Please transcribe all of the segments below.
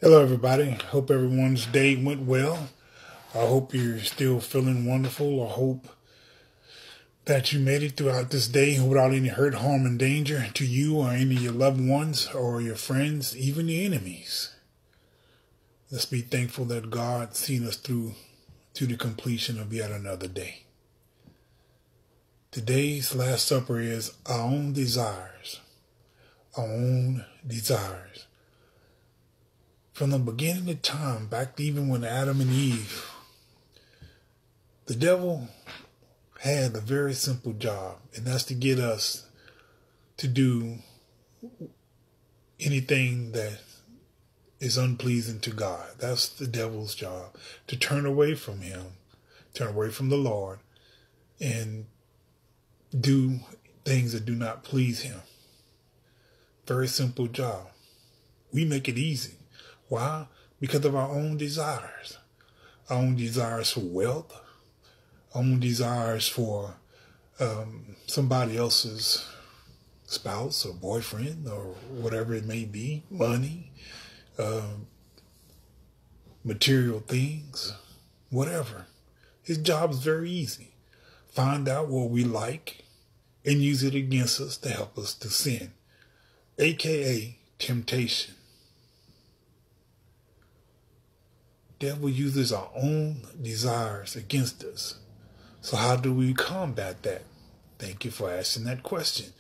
Hello, everybody. Hope everyone's day went well. I hope you're still feeling wonderful. I hope that you made it throughout this day without any hurt, harm, and danger to you or any of your loved ones or your friends, even your enemies. Let's be thankful that God seen us through to the completion of yet another day. Today's Last Supper is our own desires. Our own desires. From the beginning of time, back to even when Adam and Eve, the devil had a very simple job, and that's to get us to do anything that is unpleasing to God. That's the devil's job, to turn away from him, turn away from the Lord, and do things that do not please him. Very simple job. We make it easy. Why? Because of our own desires. Our own desires for wealth. Our own desires for somebody else's spouse or boyfriend or whatever it may be. Money. Material things. Whatever. His job is very easy. Find out what we like and use it against us to help us to sin. AKA temptation. Devil uses our own desires against us. So how do we combat that? Thank you for asking that question.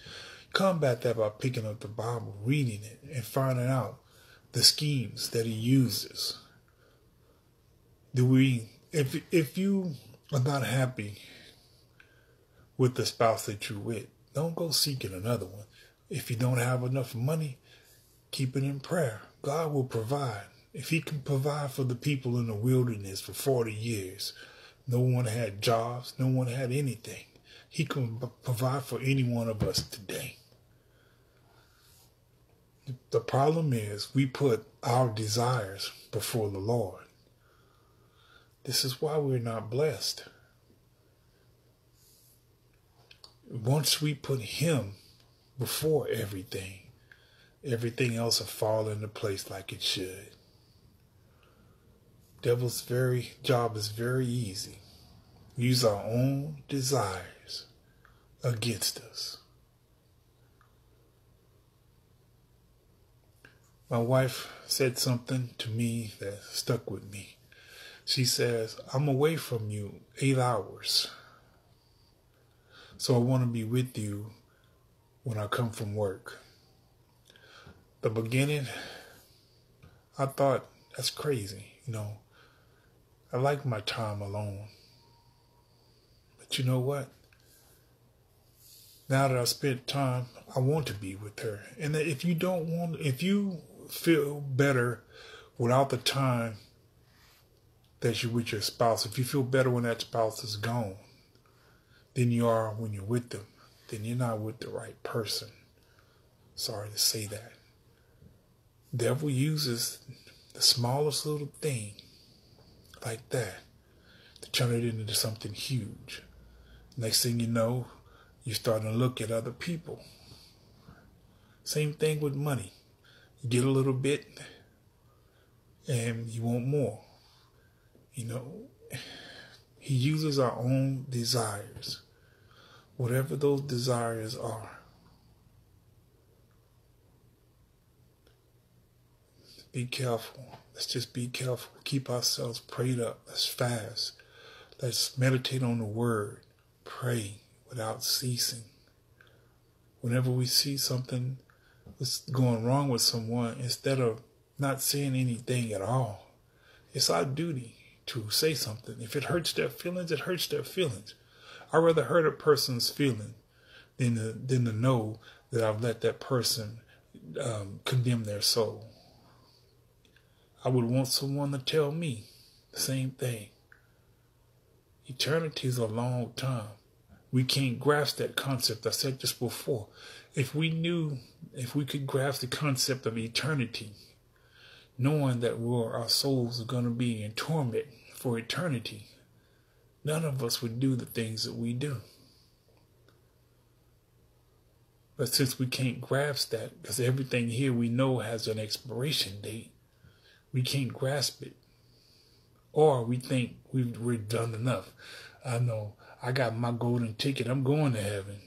Combat that by picking up the Bible, reading it, and finding out the schemes that he uses. If you are not happy with the spouse that you're with, don't go seeking another one. If you don't have enough money, keep it in prayer. God will provide. If he can provide for the people in the wilderness for 40 years, no one had jobs, no one had anything. He can provide for any one of us today. The problem is we put our desires before the Lord. This is why we're not blessed. Once we put him before everything else will fall into place like it should. Devil's job is very easy. Use our own desires against us. My wife said something to me that stuck with me. She says, I'm away from you 8 hours. So I want to be with you when I come from work. The beginning, I thought, that's crazy, I like my time alone. But you know what? Now that I spent time, I want to be with her. And if you feel better without the time that you're with your spouse, if you feel better when that spouse is gone than you are when you're with them, then you're not with the right person. Sorry to say that. The devil uses the smallest little thing like that to turn it into something huge. Next thing you know, you're starting to look at other people. Same thing with money. You get a little bit and you want more. He uses our own desires. Whatever those desires are. Be careful. Let's just be careful. Keep ourselves prayed up. Let's fast. Let's meditate on the word. Pray without ceasing. Whenever we see something that's going wrong with someone, instead of not saying anything at all, it's our duty to say something. If it hurts their feelings, it hurts their feelings. I'd rather hurt a person's feeling than to know that I've let that person condemn their soul. I would want someone to tell me the same thing. Eternity is a long time. We can't grasp that concept. I said this before. If we could grasp the concept of eternity, knowing that our souls are going to be in torment for eternity, none of us would do the things that we do. But since we can't grasp that, because everything here we know has an expiration date, We can't grasp it. Or we think we've done enough. I know I got my golden ticket. I'm going to heaven.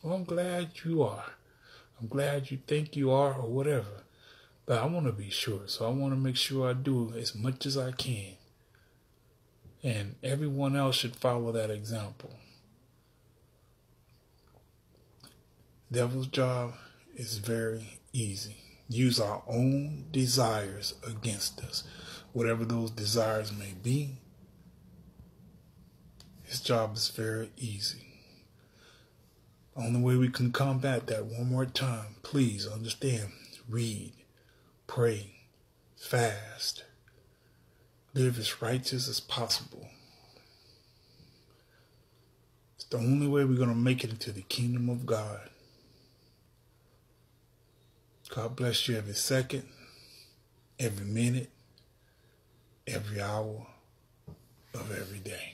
Well, I'm glad you are. I'm glad you think you are or whatever. But I want to be sure. So I want to make sure I do as much as I can. And everyone else should follow that example. Devil's job is very easy. Use our own desires against us. Whatever those desires may be, his job is very easy. The only way we can combat that, one more time, please understand, read, pray, fast, live as righteous as possible. It's the only way we're going to make it into the kingdom of God. God bless you every second, every minute, every hour of every day.